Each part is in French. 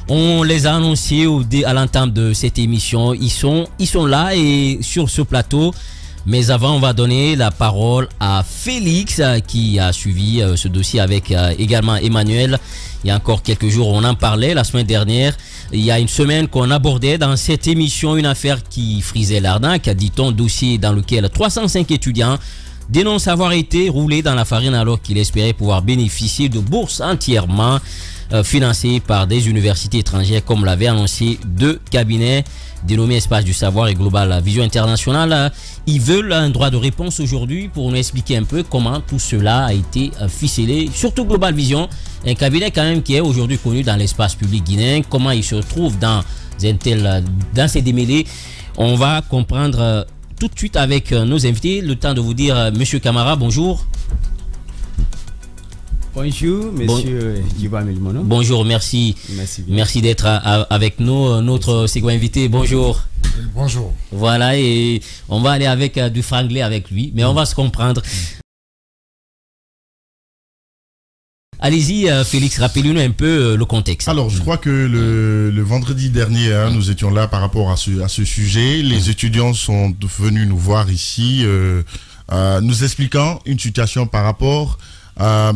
On les a annoncés à l'entame de cette émission. Ils sont là et sur ce plateau. Mais avant, on va donner la parole à Félix qui a suivi ce dossier avec également Emmanuel. Il y a encore quelques jours, on en parlait la semaine dernière. Il y a une semaine qu'on abordait dans cette émission une affaire qui frisait l'arnaque, dit-on, dossier dans lequel 305 étudiants dénoncent avoir été roulés dans la farine alors qu'ils espéraient pouvoir bénéficier de bourses entièrement financées par des universités étrangères, comme l'avaient annoncé deux cabinets dénommés Espace du Savoir et Global Vision Internationale. Ils veulent un droit de réponse aujourd'hui pour nous expliquer un peu comment tout cela a été ficelé, surtout Global Vision, un cabinet quand même qui est aujourd'hui connu dans l'espace public guinéen. Comment il se retrouve dans ces démêlés, on va comprendre tout de suite avec nos invités. Le temps de vous dire, Monsieur Camara, bonjour. Bonjour, monsieur Djiba Milmono. Bonjour, merci. Merci d'être avec nous. Notre second invité, bonjour. Bonjour. Voilà, et on va aller avec du franglais avec lui, mais on va se comprendre. Allez-y, Félix, rappelez-nous un peu le contexte. Alors, je crois que le vendredi dernier, nous étions là par rapport à ce sujet. Les étudiants sont venus nous voir ici, nous expliquant une situation par rapport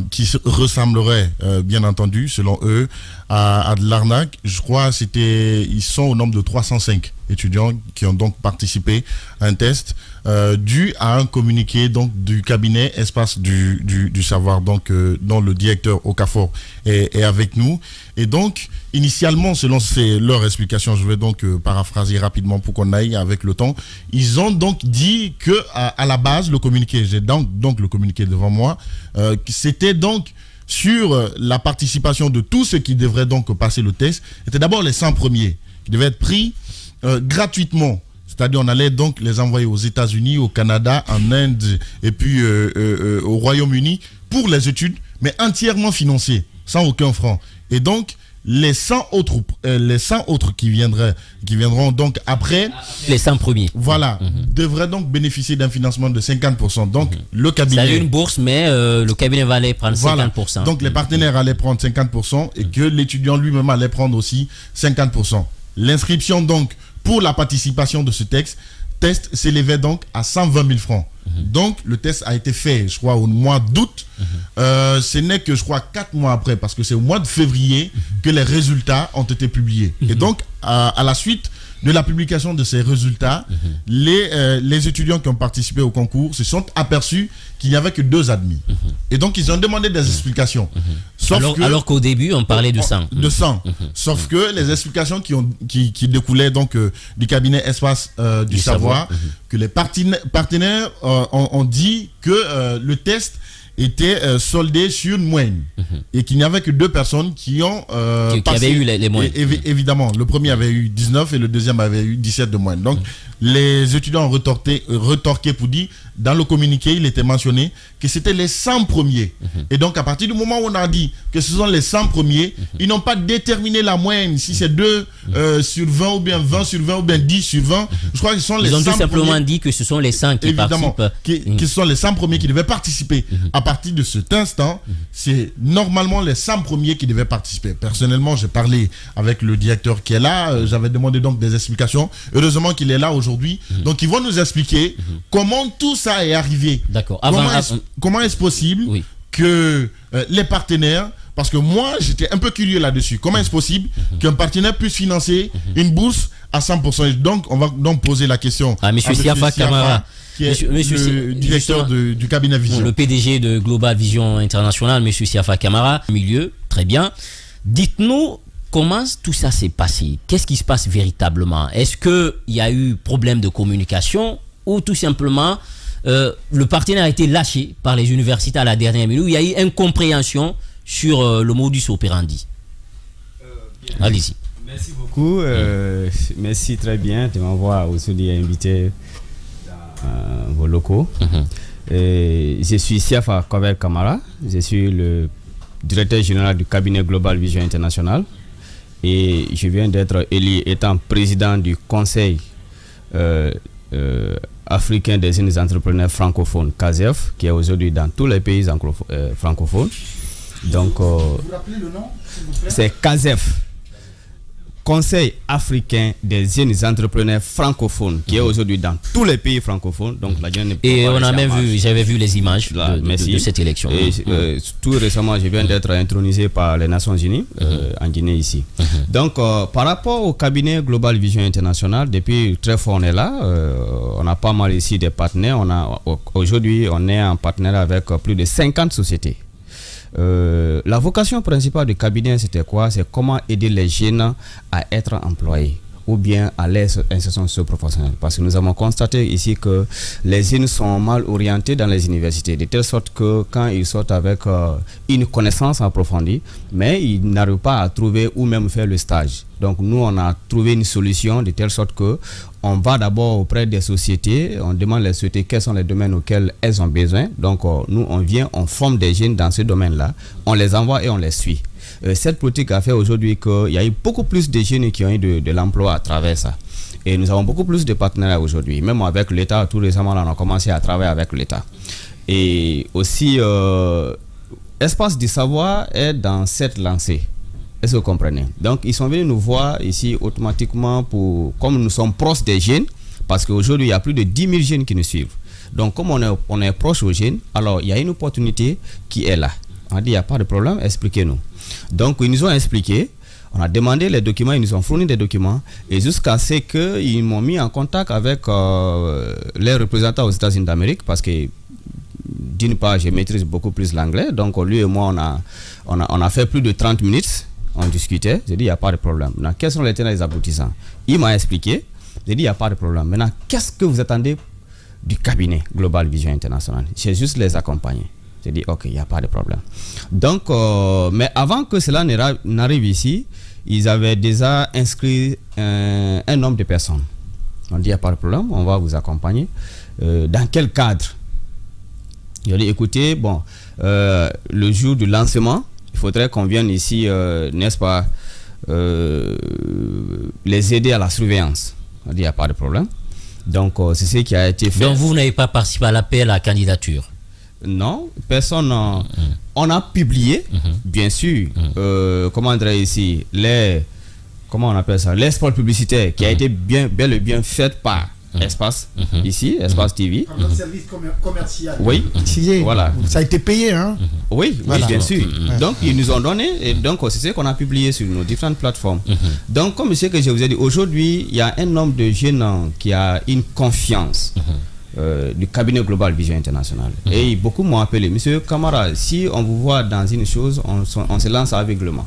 qui ressemblerait, bien entendu, selon eux, à de l'arnaque. Je crois ils sont au nombre de 305 étudiants qui ont donc participé à un test dû à un communiqué donc du cabinet Espace du Savoir, donc dont le directeur Okafor est avec nous. Et donc, initialement, selon leur explication, je vais donc paraphraser rapidement pour qu'on aille avec le temps, ils ont donc dit que à la base, le communiqué, j'ai donc le communiqué devant moi, c'était donc sur la participation de tous ceux qui devraient donc passer le test. C'était d'abord les 100 premiers qui devaient être pris gratuitement. C'est-à-dire on allait donc les envoyer aux États-Unis, au Canada, en Inde et puis au Royaume-Uni pour les études, mais entièrement financées, sans aucun franc. Et donc, les 100 autres qui viendront donc après, les 100 premiers, voilà, devraient donc bénéficier d'un financement de 50%. Donc le cabinet, ça a une bourse, mais le cabinet va aller prendre 50%. Donc les partenaires allaient prendre 50% et que l'étudiant lui-même allait prendre aussi 50%. L'inscription donc pour la participation de ce test s'élevait donc à 120 000 francs. Donc le test a été fait, je crois, au mois d'août. Ce n'est que, je crois, 4 mois après, parce que c'est au mois de février que les résultats ont été publiés. Et donc, à la suite de la publication de ces résultats, les étudiants qui ont participé au concours se sont aperçus qu'il n'y avait que 2 admis. Et donc, ils ont demandé des explications. Alors qu'au début, on parlait de 100. De 100. Sauf que les explications qui découlaient donc du cabinet Espace du Savoir, que les partenaires ont dit que le test était soldé sur une moyenne et qu'il n'y avait que 2 personnes qui ont qui avaient eu les moyennes. Évidemment, le premier avait eu 19 et le deuxième avait eu 17 de moyenne. Donc, les étudiants ont retorqué pour dire, dans le communiqué, il était mentionné que c'était les 100 premiers. Et donc, à partir du moment où on a dit que ce sont les 100 premiers, ils n'ont pas déterminé la moyenne, si c'est 2 sur 20 ou bien 20 sur 20 ou bien 10 sur 20. Je crois que ce sont les 100 premiers. Ils ont tout simplement dit que ce sont les 100 qui participent. Qui sont les 100 premiers qui devaient participer. À partir de cet instant, c'est normalement les 100 premiers qui devaient participer. Personnellement, j'ai parlé avec le directeur qui est là. J'avais demandé donc des explications. Heureusement qu'il est là aujourd'hui. Donc, ils vont nous expliquer comment tout ça est arrivé. D'accord. Comment est-ce possible que les partenaires, parce que moi, j'étais un peu curieux là-dessus, comment est-ce possible qu'un partenaire puisse financer une bourse à 100%? Et donc, on va donc poser la question à M. Siafa Camara, qui est le directeur du cabinet Vision. Le PDG de Global Vision International, M. Siafa Camara. Milieu, très bien. Dites-nous, comment tout ça s'est passé? Qu'est-ce qui se passe véritablement? Est-ce qu'il y a eu problème de communication ou tout simplement le partenaire a été lâché par les universités à la dernière minute? Il y a eu incompréhension sur le modus operandi. Allez-y. Merci beaucoup. Merci très bien de m'avoir aussi invité dans vos locaux. Je suis Siafa Camara. Je suis le directeur général du cabinet Global Vision International. Et je viens d'être élu étant président du conseil africain des jeunes entrepreneurs francophones, CASEF, qui est aujourd'hui dans tous les pays francophones. Donc, vous rappelez le nom, s'il vous plaît? C'est CASEF. Conseil africain des jeunes entrepreneurs francophones qui est aujourd'hui dans tous les pays francophones. Donc la Guinée et on a même vu, j'avais vu les images de cette élection. Et, tout récemment, je viens d'être intronisé par les Nations Unies en Guinée ici. Donc par rapport au cabinet Global Vision International, depuis très fort on est là. On a pas mal ici des partenaires. Aujourd'hui, on est en partenariat avec plus de 50 sociétés. La vocation principale du cabinet, c'était quoi? C'est comment aider les jeunes à être employés ou bien à l'insertion socio-professionnelle. Parce que nous avons constaté ici que les jeunes sont mal orientés dans les universités, de telle sorte que quand ils sortent avec une connaissance approfondie, mais ils n'arrivent pas à trouver ou même faire le stage. Donc nous, on a trouvé une solution de telle sorte que on va d'abord auprès des sociétés, on demande les sociétés quels sont les domaines auxquels elles ont besoin. Donc nous, on vient, on forme des jeunes dans ce domaine-là, on les envoie et on les suit. Cette politique a fait aujourd'hui qu'il y a eu beaucoup plus de jeunes qui ont eu de l'emploi à travers ça. Et nous avons beaucoup plus de partenariats aujourd'hui. Même avec l'État, tout récemment, là, on a commencé à travailler avec l'État. Et aussi, Espace du Savoir est dans cette lancée. Est-ce que vous comprenez? Donc, ils sont venus nous voir ici automatiquement comme nous sommes proches des jeunes, parce qu'aujourd'hui, il y a plus de 10 000 jeunes qui nous suivent. Donc, comme on est proche aux jeunes, alors il y a une opportunité qui est là. On a dit, il n'y a pas de problème, expliquez-nous. Donc, ils nous ont expliqué, on a demandé les documents, ils nous ont fourni des documents, et jusqu'à ce qu'ils m'ont mis en contact avec les représentants aux États-Unis d'Amérique, parce que d'une part, je maîtrise beaucoup plus l'anglais, donc lui et moi, on a fait plus de 30 minutes, on discutait, j'ai dit, il n'y a pas de problème. Maintenant, quels sont les tenants et les aboutissants? Il m'a expliqué, j'ai dit, il n'y a pas de problème. Maintenant, qu'est-ce que vous attendez du cabinet Global Vision International? J'ai juste les accompagner. J'ai dit, ok, il n'y a pas de problème. Donc, mais avant que cela n'arrive ici, ils avaient déjà inscrit un nombre de personnes. On dit, il n'y a pas de problème, on va vous accompagner. Dans quel cadre? J'ai dit, écoutez, bon, le jour du lancement, il faudrait qu'on vienne ici, n'est-ce pas, les aider à la surveillance. On dit, il n'y a pas de problème. Donc, c'est ce qui a été fait. Donc, vous n'avez pas participé à l'appel à la candidature? Non, personne. On a publié, bien sûr, comment dire ici, comment on appelle ça, l'espace publicitaire qui a été bel et bien fait par Espace, ici, Espace TV. Par notre service commercial. Oui, voilà. Ça a été payé, hein? Oui, voilà. Bien sûr. Donc, ils nous ont donné, et donc, c'est ce qu'on a publié sur nos différentes plateformes. Donc, comme ce que je vous ai dit, aujourd'hui, il y a un nombre de jeunes qui a une confiance. Du cabinet Global Vision International. Et beaucoup m'ont appelé, Monsieur Camara, si on vous voit dans une chose, on se lance aveuglement.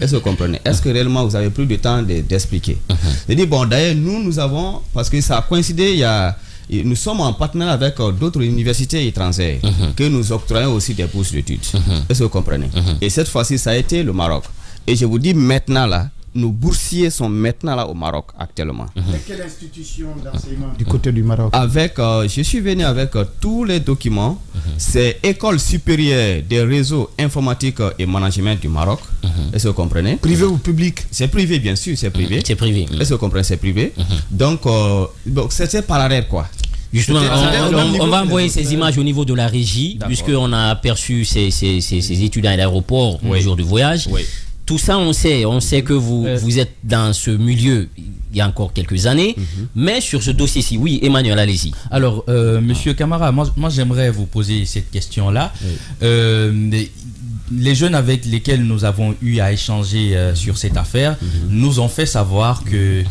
Est-ce que vous comprenez? Est-ce que réellement vous avez plus de temps d'expliquer? J'ai dit, bon, d'ailleurs, nous avons, parce que ça a coïncidé, nous sommes en partenariat avec d'autres universités étrangères que nous octroyons aussi des bourses d'études. Est-ce que vous comprenez? Et cette fois-ci, ça a été le Maroc. Et je vous dis maintenant là, nos boursiers sont maintenant là au Maroc actuellement. Quelle institution d'enseignement du côté du Maroc? Avec, je suis venu avec tous les documents. C'est École supérieure des réseaux informatiques et management du Maroc. Est-ce que vous comprenez? Privé ou public? C'est privé, bien sûr, c'est privé. C'est privé. Est-ce que vous comprenez? C'est privé. Donc, c'était parallèle quoi. Justement, on va envoyer ces images au niveau de la régie, puisqu'on a aperçu ces étudiants à l'aéroport au jour du voyage. Oui. Tout ça, on sait que vous êtes dans ce milieu il y a encore quelques années, mais sur ce dossier-ci, oui, Emmanuel, allez-y. Alors, Monsieur Camara, moi j'aimerais vous poser cette question-là. Oui. Les jeunes avec lesquels nous avons eu à échanger sur cette affaire nous ont fait savoir que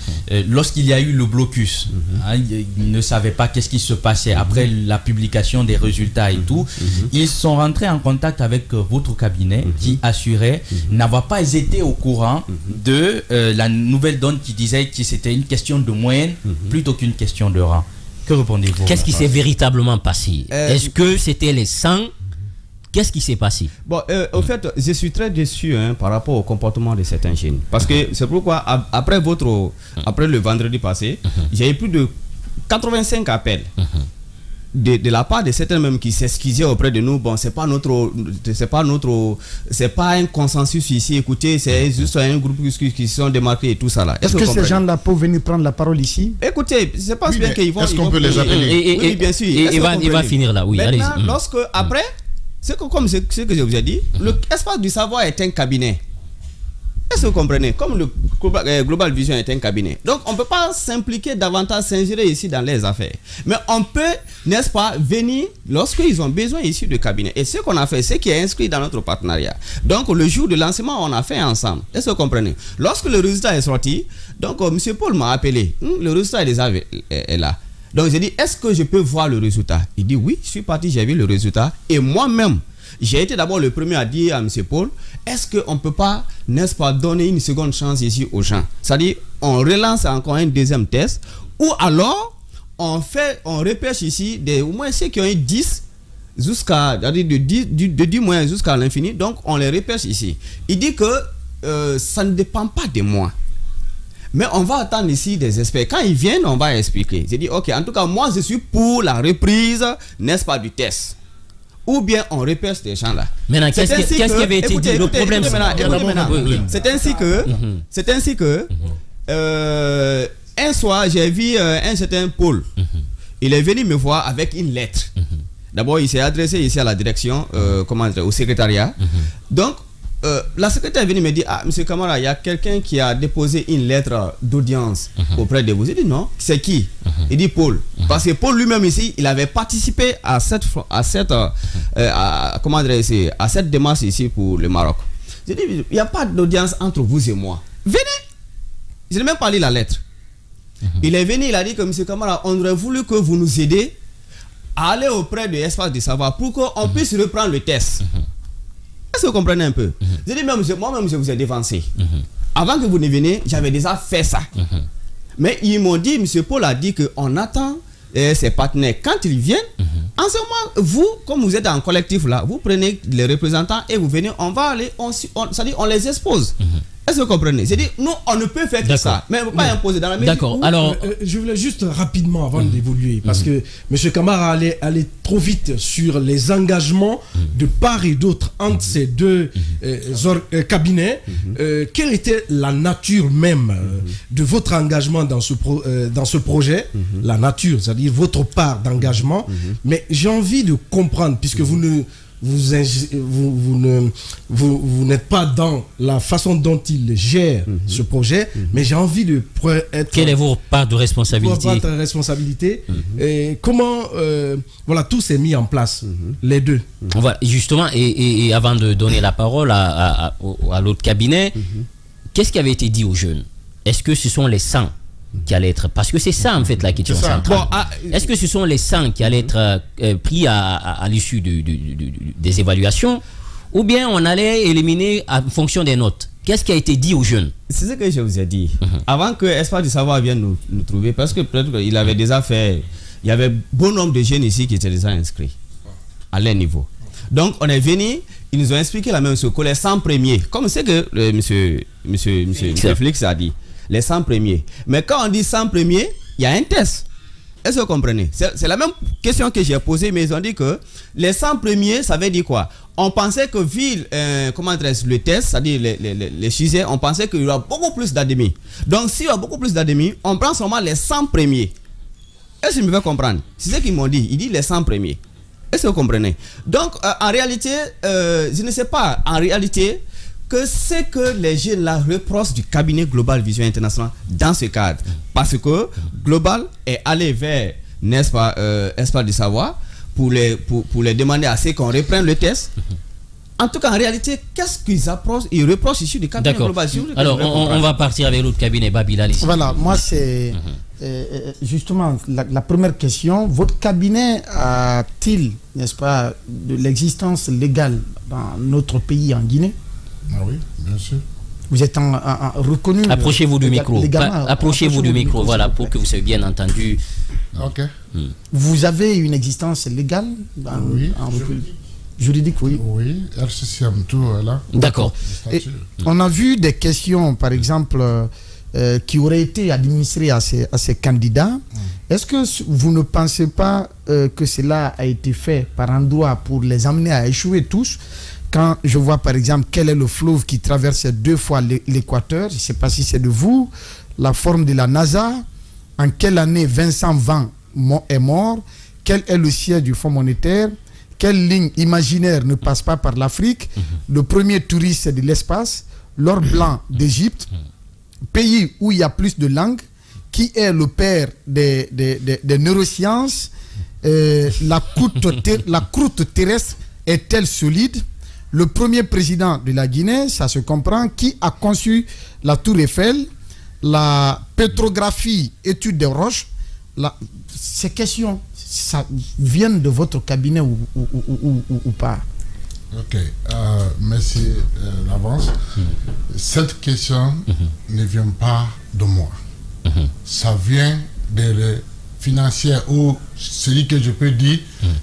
lorsqu'il y a eu le blocus, ils ne savaient pas qu'est-ce qui se passait après la publication des résultats et tout. Ils sont rentrés en contact avec votre cabinet qui assurait n'avoir pas été au courant de la nouvelle donne qui disait que c'était une question de moyenne plutôt qu'une question de rang. Que répondez-vous? Qu'est-ce qui s'est véritablement passé? Est-ce que c'était les 100? Qu'est-ce qui s'est passé? Bon, au fait, je suis très déçu par rapport au comportement de certains jeunes. Parce que c'est pourquoi, après le vendredi passé, j'ai eu plus de 85 appels de la part de certains même qui s'excusaient auprès de nous. Bon, c'est pas un consensus ici. Écoutez, c'est juste un groupe qui se sont démarqués et tout ça là. Est-ce que ces gens-là peuvent venir prendre la parole ici? Écoutez, je pense bien qu'ils vont. Est-ce qu'on peut les appeler? Oui, bien sûr. Et il va finir là. Oui, maintenant, lorsque après. C'est comme ce que je vous ai dit, l'espace du savoir est un cabinet. Est-ce que vous comprenez? Comme le Global Vision est un cabinet. Donc, on ne peut pas s'impliquer davantage, s'ingérer ici dans les affaires. Mais on peut, n'est-ce pas, venir lorsqu'ils ont besoin ici de cabinet. Et ce qu'on a fait, c'est qui est inscrit dans notre partenariat. Donc, le jour de lancement, on a fait ensemble. Est-ce que vous comprenez? Lorsque le résultat est sorti, donc, M. Paul m'a appelé. Le résultat est là. Donc, j'ai dit, est-ce que je peux voir le résultat? Il dit, oui, je suis parti, j'ai vu le résultat. Et moi-même, j'ai été d'abord le premier à dire à M. Paul, est-ce qu'on ne peut pas, n'est-ce pas, donner une seconde chance ici aux gens? C'est-à-dire, on relance encore un deuxième test, ou alors, on repêche ici au moins ceux qui ont eu 10 jusqu'à, c'est-à-dire de 10 mois jusqu'à l'infini, donc on les repêche ici. Il dit que ça ne dépend pas de moi. Mais on va attendre ici des experts. Quand ils viennent, on va expliquer. J'ai dit, ok, en tout cas, moi, je suis pour la reprise, n'est-ce pas, du test. Ou bien on repère ces gens-là. Maintenant, qu'est-ce qui avait été dit? Le problème, c'est ainsi que un soir, j'ai vu un certain Paul. Il est venu me voir avec une lettre. D'abord, il s'est adressé ici à la direction, au secrétariat. Donc, la secrétaire est venue me dire, ah, monsieur Camara, il y a quelqu'un qui a déposé une lettre d'audience auprès de vous. J'ai dit non, c'est qui? Il dit Paul. Parce que Paul lui-même ici, il avait participé à cette démarche ici pour le Maroc. J'ai dit, il n'y a pas d'audience entre vous et moi. Venez. Je n'ai même pas lu la lettre. Il est venu, il a dit que monsieur Camara, on aurait voulu que vous nous aidiez à aller auprès de l'espace de savoir pour qu'on puisse reprendre le test. Est-ce que vous comprenez un peu? J'ai dit, moi-même, je vous ai dévancé. Avant que vous ne veniez, j'avais déjà fait ça. Mais ils m'ont dit, M. Paul a dit qu'on attend ses partenaires. Quand ils viennent, en ce moment, vous, comme vous êtes en collectif là, vous prenez les représentants et vous venez, on va aller, c'est-à-dire on les expose. Est-ce que vous comprenez? C'est dire, nous, on ne peut faire que ça, mais on ne peut pas imposer dans la mesure. D'accord. Alors, je voulais juste rapidement, avant d'évoluer, parce que M. Camara allait trop vite sur les engagements de part et d'autre entre ces deux cabinets. Quelle était la nature même de votre engagement dans ce projet? La nature, c'est-à-dire votre part d'engagement. Mais j'ai envie de comprendre, puisque vous n'êtes pas dans la façon dont il gère ce projet, mais j'ai envie de être... Quelle est votre part de responsabilité? Votre responsabilité. Et comment voilà, tout s'est mis en place, les deux. Voilà, justement, et avant de donner la parole à l'autre cabinet, qu'est-ce qui avait été dit aux jeunes? Est-ce que ce sont les 100 qui allaient être... Parce que c'est ça, en fait, la question centrale. Est-ce que ce sont les 100 qui allaient être pris à l'issue des évaluations, ou bien on allait éliminer en fonction des notes? Qu'est-ce qui a été dit aux jeunes? C'est ce que je vous ai dit. Avant que Espace du Savoir vienne nous trouver, parce que peut-être qu'il avait déjà fait... Il y avait bon nombre de jeunes ici qui étaient déjà inscrits à leur niveau. Donc, on est venu, ils nous ont expliqué la même chose, que les 100 premiers, comme c'est que monsieur Félix a dit, les 100 premiers. Mais quand on dit 100 premiers, il y a un test. Est-ce que vous comprenez? C'est la même question que j'ai posée, mais ils ont dit que les 100 premiers, ça veut dire quoi? On pensait que vu le test, c'est-à-dire les sujets, on pensait qu'il y aura beaucoup plus d'admis. Donc, s'il y a beaucoup plus d'admis, on prend seulement les 100 premiers. Est-ce que vous me faites comprendre? C'est ce qu'ils m'ont dit. Ils disent les 100 premiers. Est-ce que vous comprenez? Donc, en réalité, je ne sais pas, en réalité, que c'est que les jeunes là reprochent du cabinet Global Vision International dans ce cadre. Parce que Global est allé vers, n'est-ce pas, Espace du Savoir pour les demander à ce qu'on reprenne le test. En tout cas, en réalité, qu'est-ce qu'ils approchent? Ils reprochent ici du cabinet Global Vision. Alors, on va partir avec l'autre cabinet, Babilal. Voilà, moi c'est justement la première question. Votre cabinet a-t-il, n'est-ce pas, de l'existence légale dans notre pays, en Guinée? Ah oui, bien sûr. Vous êtes reconnu. Approchez-vous du micro. Approchez-vous du micro, voilà, pour que vous soyez bien entendu. Ok. Vous avez une existence légale oui, juridique, oui. Oui, RCCM, tout là. D'accord. On a vu des questions, par exemple, qui auraient été administrées à ces candidats. Est-ce que vous ne pensez pas que cela a été fait par endroit pour les amener à échouer tous? Quand je vois par exemple quel est le fleuve qui traverse 2 fois l'équateur, je ne sais pas si c'est de vous, la forme de la NASA, en quelle année Vincent Van est mort, quel est le siège du Fonds monétaire, quelle ligne imaginaire ne passe pas par l'Afrique, le premier touriste de l'espace, l'or blanc d'Égypte, pays où il y a plus de langues, qui est le père des neurosciences. La croûte terrestre est-elle solide? Le premier président de la Guinée, ça se comprend, qui a conçu la tour Eiffel, la pétrographie, étude des roches. Ces questions, ça viennent de votre cabinet ou pas? Ok, merci l'avance. Cette question ne vient pas de moi. Ça vient des financiers ou celui que je peux dire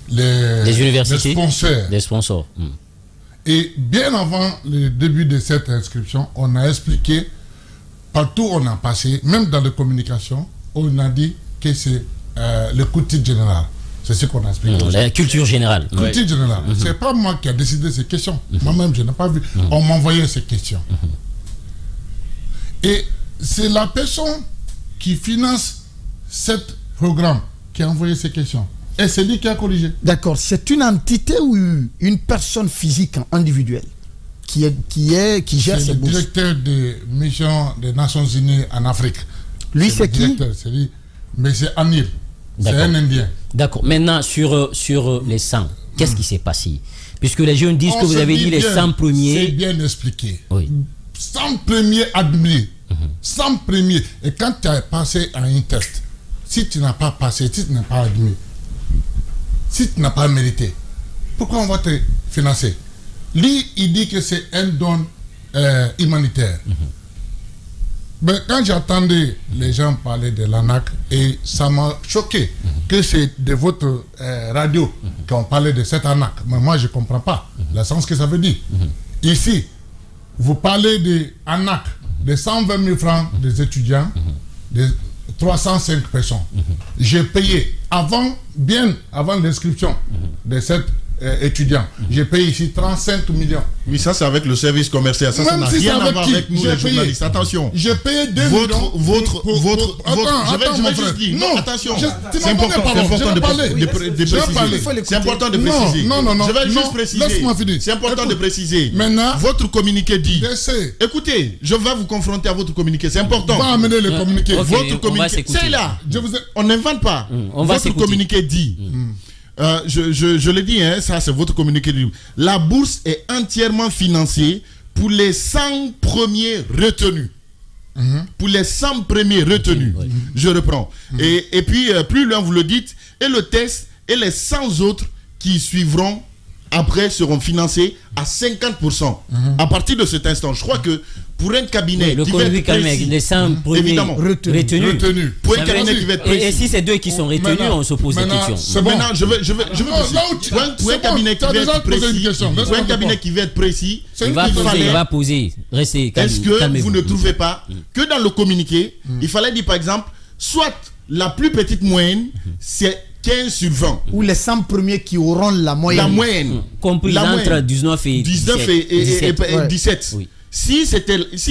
les universités, les sponsors. Et bien avant le début de cette inscription, on a expliqué, partout où on a passé, même dans les communications, on a dit que c'est le culture général. C'est ce qu'on a expliqué. La culture générale. Culture générale. C'est pas moi qui a décidé ces questions. Moi-même, je n'ai pas vu. On m'envoyait ces questions. Et c'est la personne qui finance ce programme qui a envoyé ces questions. Et c'est lui qui a corrigé. D'accord. C'est une entité ou une personne physique individuelle qui gère ces bourses? C'est le directeur de mission des Nations Unies en Afrique. Lui, c'est qui? C'est lui. Mais c'est Anil. C'est un Indien. D'accord. Maintenant, sur les 100, qu'est-ce qui s'est passé? Puisque les jeunes disent que vous avez dit les 100 premiers. C'est bien expliqué. Oui. 100 premiers admis. 100 premiers. Et quand tu as passé à un test, si tu n'as pas passé, si tu n'es pas admis, si tu n'as pas mérité, pourquoi on va te financer? Lui, il dit que c'est un don humanitaire. Mais quand j'entendais les gens parler de l'ANAC, et ça m'a choqué que c'est de votre radio qu'on parlait de cette ANAC. Mais moi, je ne comprends pas le sens que ça veut dire. Ici, vous parlez de ANAC, de 120 000 francs des étudiants, de 305 personnes. J'ai payé bien avant l'inscription de cette étudiants. J'ai payé ici 35 millions. Oui, ça c'est avec le service commercial. Ça n'a rien à voir avec nous les journalistes. Attention. J'ai payé 2 millions. Non, attention. C'est important de préciser. C'est important de préciser. Je vais juste préciser. Laisse-moi finir. C'est important de préciser. Maintenant, votre communiqué dit. Écoutez, je vais vous confronter à votre communiqué. C'est important. On va amener le communiqué. Votre communiqué. C'est là. On n'invente pas. Votre communiqué dit. Je l'ai dit, hein, ça c'est votre communiqué. La bourse est entièrement financée pour les 100 premiers retenus. Pour les 100 premiers retenus. Je reprends. Et puis, plus loin vous le dites, et le test et les 100 autres qui suivront après seront financés à 50%. À partir de cet instant, je crois que pour un cabinet le qui va être précis, les 100 premiers retenus. Pour un cabinet qui va être précis. Et si c'est deux qui sont retenus, on se pose des questions. Maintenant, je veux pour un cabinet qui va être précis, pour un cabinet qui va être précis, il va poser. Restez calme. Est-ce que vous ne trouvez pas que dans le communiqué, il fallait dire par exemple, soit la plus petite moyenne, c'est 15 sur 20. Ou les 100 premiers qui auront la moyenne. La moyenne. Compris entre 19 et 17. Oui. Si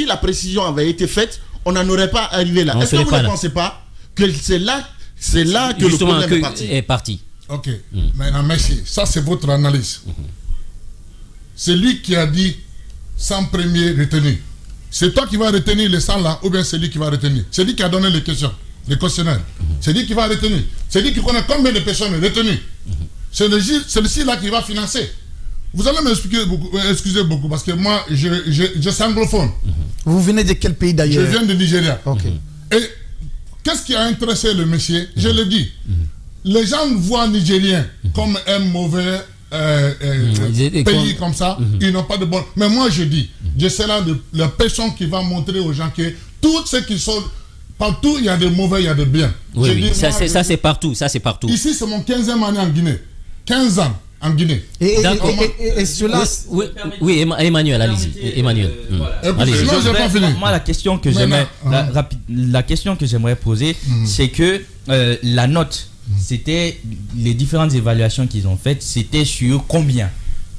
la précision avait été faite, on n'en aurait pas arrivé là. Est-ce que vous ne pensez pas que c'est là que le problème est parti? Ok. Maintenant, merci. Ça, c'est votre analyse. C'est lui qui a dit 100 premiers retenus. C'est toi qui vas retenir les 100 là, ou bien c'est lui qui va retenir? C'est lui qui a donné les questions. Les questionnaires. C'est lui qui va retenir. C'est lui qui connaît combien de personnes retenues. C'est celui-là qui va financer. Vous allez m'excuser beaucoup parce que moi, je suis anglophone. Vous venez de quel pays d'ailleurs? Je viens de Nigeria. Okay. Et qu'est-ce qui a intéressé le monsieur? Je le dis. Les gens voient Nigérien comme un mauvais pays comme ça. Ils n'ont pas de bon. Mais moi, je dis, je serai la personne qui va montrer aux gens que tous ceux qui sont. Partout, il y a des mauvais, il y a des biens. Oui. Ça, c'est partout. Ici, c'est mon 15e année en Guinée. 15 ans en Guinée. Et cela... Oui, Emmanuel, allez-y. Emmanuel. Sinon, je n'ai pas fini. Moi, la question que j'aimerais poser, c'est que la note, c'était les différentes évaluations qu'ils ont faites, c'était sur combien?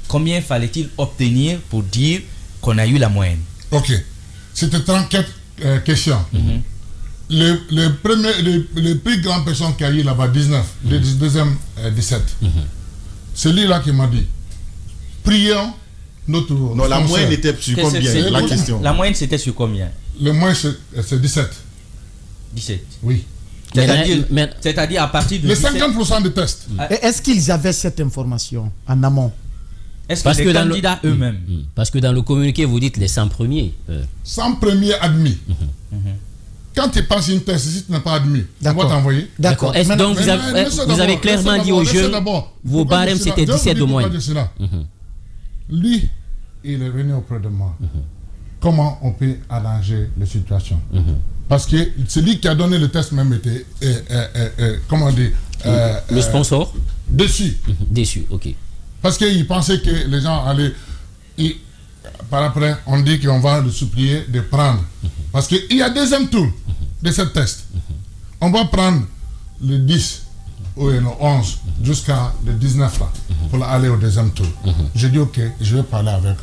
Combien fallait-il obtenir pour dire qu'on a eu la moyenne? Ok. C'était 34 questions. Le plus grand personne qui a eu là-bas, 19, le deuxième, 17. C'est lui-là qui m'a dit, prions notre... Non, la sponsor. moyenne était sur combien? La question. La moyenne, c'était sur combien? Le moins, c'est 17. 17. Oui. C'est-à-dire à partir de Les 17... 50% de tests. Est-ce qu'ils avaient cette information en amont? Est-ce que les candidats eux-mêmes? Parce que dans le communiqué, vous dites les 100 premiers. 100 premiers admis. Quand tu passes une test, si tu n'es pas admis, on va t'envoyer. D'accord. Donc vous avez clairement dit aux jeunes, vos barèmes c'était 17 de moins. Lui, il est venu auprès de moi. Comment on peut arranger la situation? Parce que c'est lui qui a donné le test même était, comment dire, le sponsor déçu. Déçu, ok. Parce qu'il pensait que les gens allaient... par après, on dit qu'on va le supplier de prendre. Parce qu'il y a deuxième tour de ce test. On va prendre le 10 ou le 11 jusqu'à le 19 là, pour aller au deuxième tour. J'ai dit ok, je vais parler avec.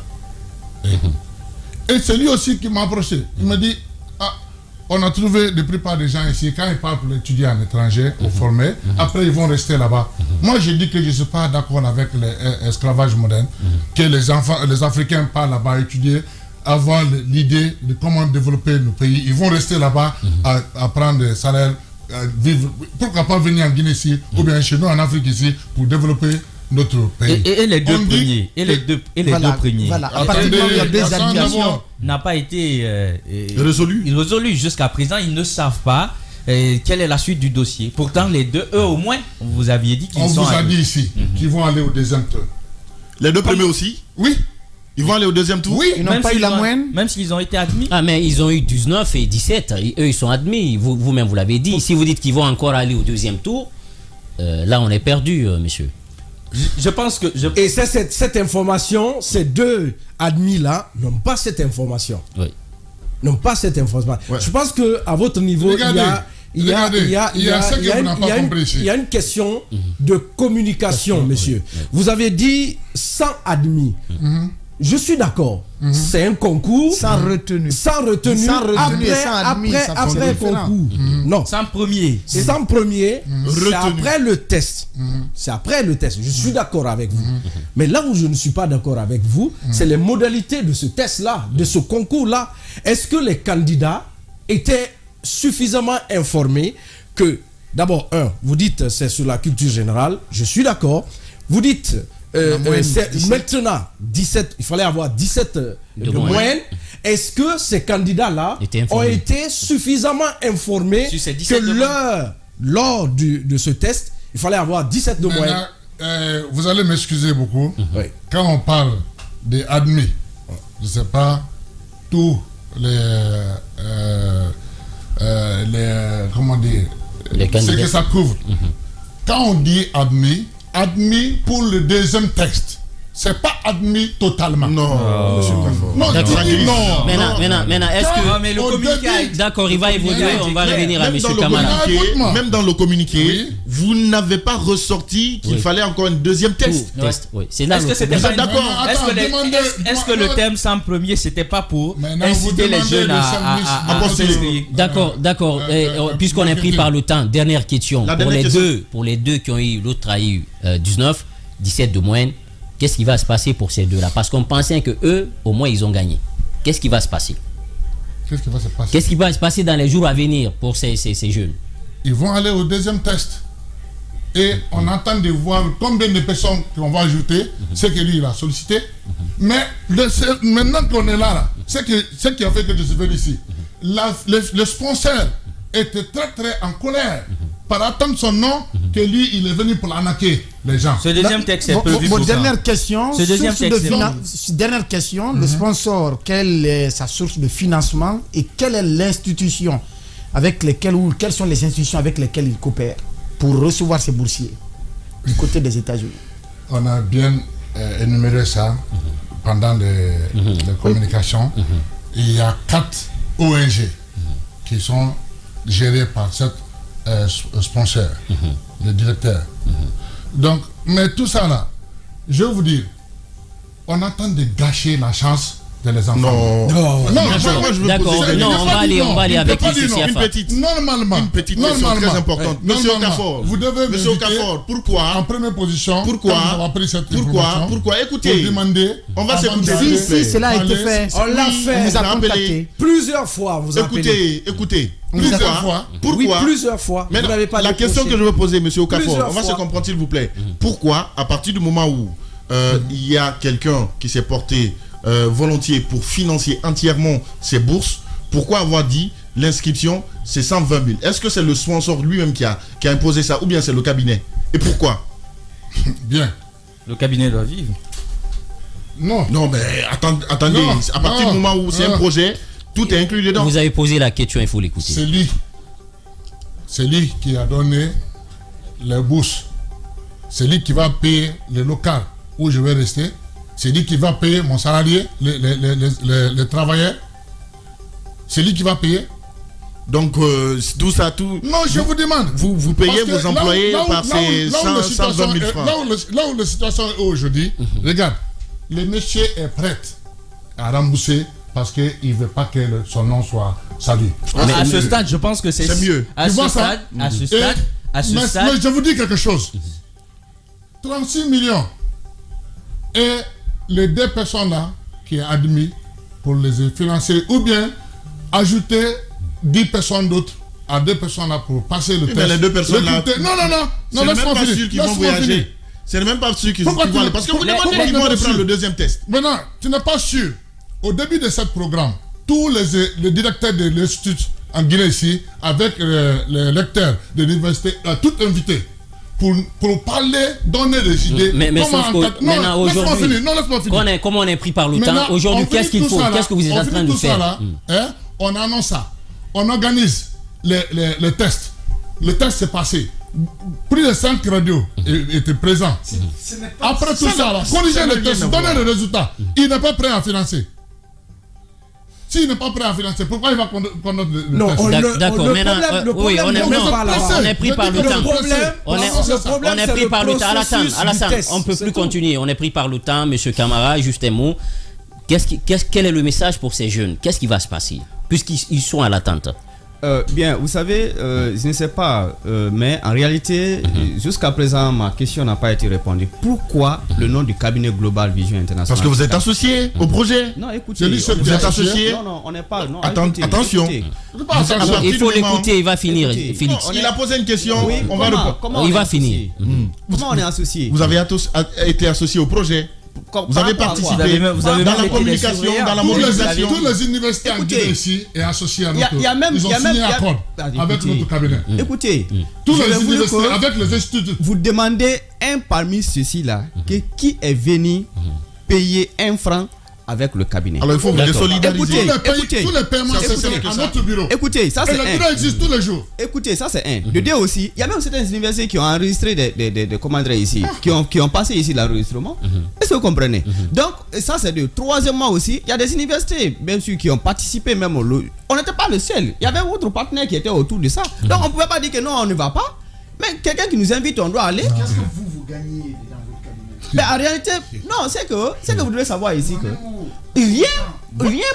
Et c'est lui aussi qui m'a approché. Il me dit, on a trouvé de plupart des gens ici, quand ils parlent pour étudier en étranger ou formés, après ils vont rester là-bas. Moi je dis que je ne suis pas d'accord avec l'esclavage moderne, que les Africains partent là-bas étudier, avoir l'idée de comment développer nos pays. Ils vont rester là-bas à prendre des salaires, vivre. Pourquoi pas venir en Guinée ici, ou bien chez nous en Afrique ici, pour développer notre pays. Et les deux premiers. Et les deux premiers. Voilà. À partir du moment où il y a des admissions, n'a pas été résolu jusqu'à présent. Ils ne savent pas quelle est la suite du dossier. Pourtant, les deux, eux au moins, vous aviez dit qu'ils sont... On vous a dit ici qu'ils vont aller au deuxième tour. Les deux premiers aussi? Oui. Ils vont aller au deuxième tour? Oui. Ils n'ont pas eu la moyenne. Même s'ils ont été admis. Ah, mais ils ont eu 19 et 17. Eux, ils sont admis. Vous-même, vous l'avez dit. Si vous dites qu'ils vont encore aller au deuxième tour, là, on est perdu, monsieur. Je pense que... Et cette information, ces deux admis-là n'ont pas cette information. Oui. N'ont pas cette information. Ouais. Je pense qu'à votre niveau, il y a une question de communication, monsieur. Vous avez dit 100 admis. Je suis d'accord. C'est un concours sans retenue. Après concours. Non. Sans premier. C'est après le test. C'est après le test. Je suis d'accord avec vous. Mais là où je ne suis pas d'accord avec vous, c'est les modalités de ce test-là, de ce concours-là. Est-ce que les candidats étaient suffisamment informés que, d'abord, vous dites c'est sur la culture générale. Je suis d'accord. Vous dites... maintenant, 17, il fallait avoir 17 de moyenne. Est-ce que ces candidats-là ont été suffisamment informés que lors de ce test, il fallait avoir 17 de moyenne? Vous allez m'excuser beaucoup. Quand on parle des admis, je ne sais pas, tous comment dire, ce que ça couvre. Quand on dit admis pour le deuxième texte. C'est pas admis totalement. Non, monsieur Kafo. Non, maintenant, est-ce que... mais le communiqué... D'accord, il va évoluer, on va revenir à monsieur Kamara. Même dans le communiqué, vous n'avez pas ressorti qu'il fallait encore un deuxième test. Oui, c'est là. Est-ce que c'était d'accord? Est-ce que le thème 100 premiers, c'était pas pour inciter les jeunes à postuler? D'accord. Puisqu'on est pris par le temps, dernière question. Pour les deux qui ont eu, l'autre a eu 19, 17 de moyenne. Qu'est-ce qui va se passer pour ces deux-là? Parce qu'on pensait que eux, au moins, ils ont gagné. Qu'est-ce qui va se passer? Qu'est-ce qui va se passer dans les jours à venir pour ces jeunes? Ils vont aller au deuxième test. Et on attend de voir combien de personnes qu'on va ajouter. C'est que lui, il a sollicité. Mais maintenant qu'on est là, c'est ce qui a fait que je suis venu ici. Le sponsor était très très en colère par attendre son nom, que lui il est venu pour l'arnaquer les gens. Ce deuxième texte est prévu pour dernière question. Dernière question, le sponsor, quelle est sa source de financement et quelle est l'institution avec lesquelles, ou quelles sont les institutions avec lesquelles il coopère pour recevoir ses boursiers du côté des États-Unis? On a bien énuméré ça pendant les communications. Il y a 4 ONG qui sont gérées par cette sponsor, le directeur. Donc, mais tout ça là, je vais vous dire, on attend de gâcher la chance de les enfants. Non. Non, Moi, je veux D'accord, poser non, on va aller avec une Siafa. petite Normalement. Une petite question très importante. Monsieur Okafor, vous devez Monsieur m'inviter Okafor, pourquoi en première position. Pourquoi Écoutez, demander. on va s'écouter. Si cela a été fait, On l'a fait. on vous a contacté. Plusieurs fois, vous appelez. Écoutez. Plusieurs fois. Oui, plusieurs fois. Mais Vous n'avez pas la décroché. question que je veux poser, Monsieur Okafor, Plusieurs on va se fois. comprendre s'il vous plaît. Pourquoi, à partir du moment où il y a quelqu'un qui s'est porté volontiers pour financer entièrement ses bourses, pourquoi avoir dit l'inscription c'est 120 000? Est-ce que c'est le sponsor lui-même qui a imposé ça ou bien c'est le cabinet? Et pourquoi? Bien. Le cabinet doit vivre. Non. Non, mais attendez, Non, à partir du moment où c'est un projet, tout est inclus dedans. Vous avez posé la question, il faut l'écouter. C'est lui qui a donné les bourses. C'est lui qui va payer le local où je vais rester. C'est lui qui va payer mon salarié, les travailleurs. C'est lui qui va payer. Donc, tout ça. Non, je vous demande. Vous payez vos employés par ces 120 000 francs. Là où la situation est aujourd'hui, regarde, le monsieur est prêt à rembourser parce qu'il ne veut pas que son nom soit salué. À ce stade, je pense que c'est mieux. À ce stade, Mais je vous dis quelque chose. 36 millions. Et les deux personnes-là qui sont admises pour les financer, ou bien ajouter 10 personnes d'autres à 2 personnes-là pour passer le test. Mais les 2 personnes-là. Non, laisse-moi finir. Sûr qu'ils vont voyager. C'est même pas sûr qu'ils vont aller. Parce que vous demandez qu'ils vont reprendre le deuxième test. Maintenant, tu n'es pas sûr. Au début de ce programme, tous les directeurs de l'Institut en Guinée ici, avec les lecteurs de l'université, tout invité pour parler, donner des idées. Mais sauf que maintenant aujourd'hui, comment on est pris par le temps, aujourd'hui, qu'est-ce qu'il faut? Qu'est-ce que vous êtes en train de faire? On annonce ça. On organise les tests. Le test s'est passé. Plus de 5 radios étaient présents. Après tout ça, corriger le test, donner le résultat. Il n'est pas prêt à financer. S'il n'est pas prêt à financer, pourquoi il va conduire le test? D'accord, maintenant, oui, on est pris par le temps. On est pris par le temps. Alassane, on ne peut plus continuer. On est pris par le temps, monsieur Camara, juste un mot. Quel est le message pour ces jeunes? Qu'est-ce qui va se passer puisqu'ils sont à l'attente? Bien, vous savez, je ne sais pas, mais en réalité, jusqu'à présent, ma question n'a pas été répondue. Pourquoi le nom du cabinet Global Vision International? Parce que vous êtes associé au projet. Non, écoutez, vous êtes associé. Non, on n'est pas. Non, attention. Il faut l'écouter, il va finir. Félix. Il a posé une question, oui, on va répondre. Il va finir. Comment on est associé? Vous avez été associé au projet. Vous avez participé dans la communication, dans la mobilisation. Tous les universités en Guinée ici et associés à notre. Ils ont signé un accord avec notre cabinet. Écoutez, tous les universités avec les instituts. Vous demandez un parmi ceux-ci-là qui est venu payer 1 franc avec le cabinet. Alors il faut vous désolidariser. Tous les paiements se font à notre bureau. Écoutez, ça c'est un. Et le bureau existe tous les jours. Écoutez, ça c'est un. De deux aussi, il y a même certaines universités qui ont enregistré des commandants ici, qui ont passé ici l'enregistrement. Est-ce que vous comprenez? Donc, ça c'est deux. Troisièmement aussi, il y a des universités, bien sûr, qui ont participé même au. On n'était pas le seul. Il y avait d'autres partenaires qui étaient autour de ça. Donc on ne pouvait pas dire que non, on ne va pas. Mais quelqu'un qui nous invite, on doit aller. Qu'est-ce que vous gagnez dans votre cabinet? Mais en réalité, non, c'est que vous devez savoir ici que rien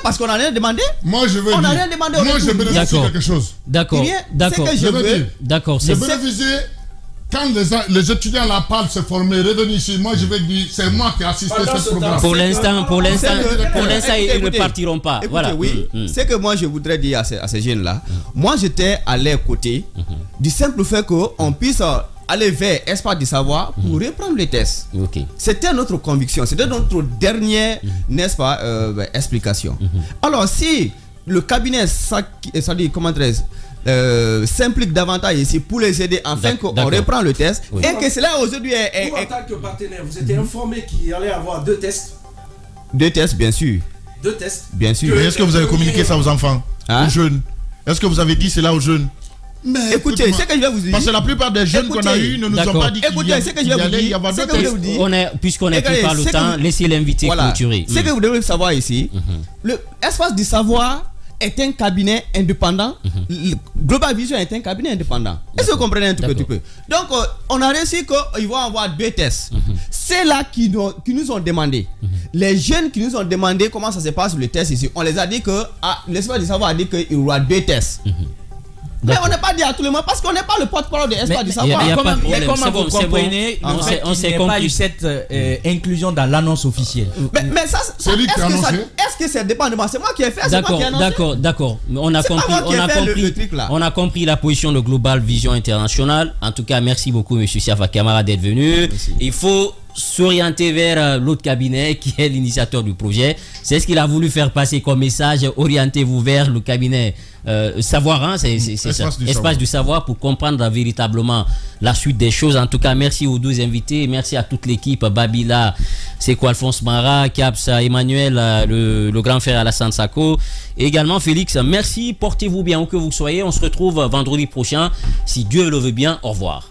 parce qu'on n'a rien demandé. Moi je veux on n'a rien demandé. Moi je bénéficie quelque chose. D'accord. C'est que je veux. D'accord. Je bénéficie quand les étudiants là parlent se former, revenir ici. Moi je vais dire c'est moi qui ai assisté à ce programme. Pour l'instant, ils ne partiront pas. Écoutez, Voilà. Oui, c'est que moi je voudrais dire à ces jeunes là. Moi j'étais à leur côté du simple fait qu'on puisse aller vers Espace du Savoir pour reprendre les tests. C'était notre conviction, c'était notre dernière, n'est-ce pas, explication. Alors si le cabinet s'implique davantage ici pour les aider afin qu'on reprend le test et que cela aujourd'hui est... Vous en tant que partenaire, vous étiez informé qu'il allait avoir 2 tests? 2 tests, bien sûr. 2 tests? Bien sûr. Mais est-ce que vous avez communiqué ça aux enfants, aux jeunes? Est-ce que vous avez dit cela aux jeunes? Mais écoutez, c'est que je vais vous dire. Parce que la plupart des jeunes qu'on a eu ne nous ont pas dit qu'il allait y avoir 2 tests. Puisqu'on est pris par le temps, laissez l'invité clôturer. Ce que vous devez savoir ici, le Espace du Savoir est un cabinet indépendant. Global Vision est un cabinet indépendant. Est-ce que vous comprenez un tout petit peu? Donc, on a réussi qu'ils vont avoir 2 tests. C'est là qui nous ont demandé les jeunes qui nous ont demandé comment ça se passe le test ici, on les a dit que l'espace du savoir a dit qu'il y aura 2 tests. Mais on n'a pas dit à tout le monde parce qu'on n'est pas le porte-parole de l'espace du savoir. Mais comment vous comprenez on s'est pas eu cette inclusion dans l'annonce officielle? Mais ça, est-ce que c'est dépendamment? C'est moi qui ai fait, D'accord. On a compris la position de Global Vision International. En tout cas, merci beaucoup, M. Siafa Camara, d'être venu. Il faut s'orienter vers l'autre cabinet qui est l'initiateur du projet. C'est ce qu'il a voulu faire passer comme message. Orientez-vous vers le cabinet savoir, hein, c'est ça, espace du savoir, pour comprendre véritablement la suite des choses. En tout cas, merci aux 12 invités, merci à toute l'équipe, Babila, c'est quoi, Alphonse Mara, Caps, Emmanuel, le grand frère Alassane Sako, et également Félix. Merci, portez-vous bien où que vous soyez. On se retrouve vendredi prochain, si Dieu le veut bien. Au revoir.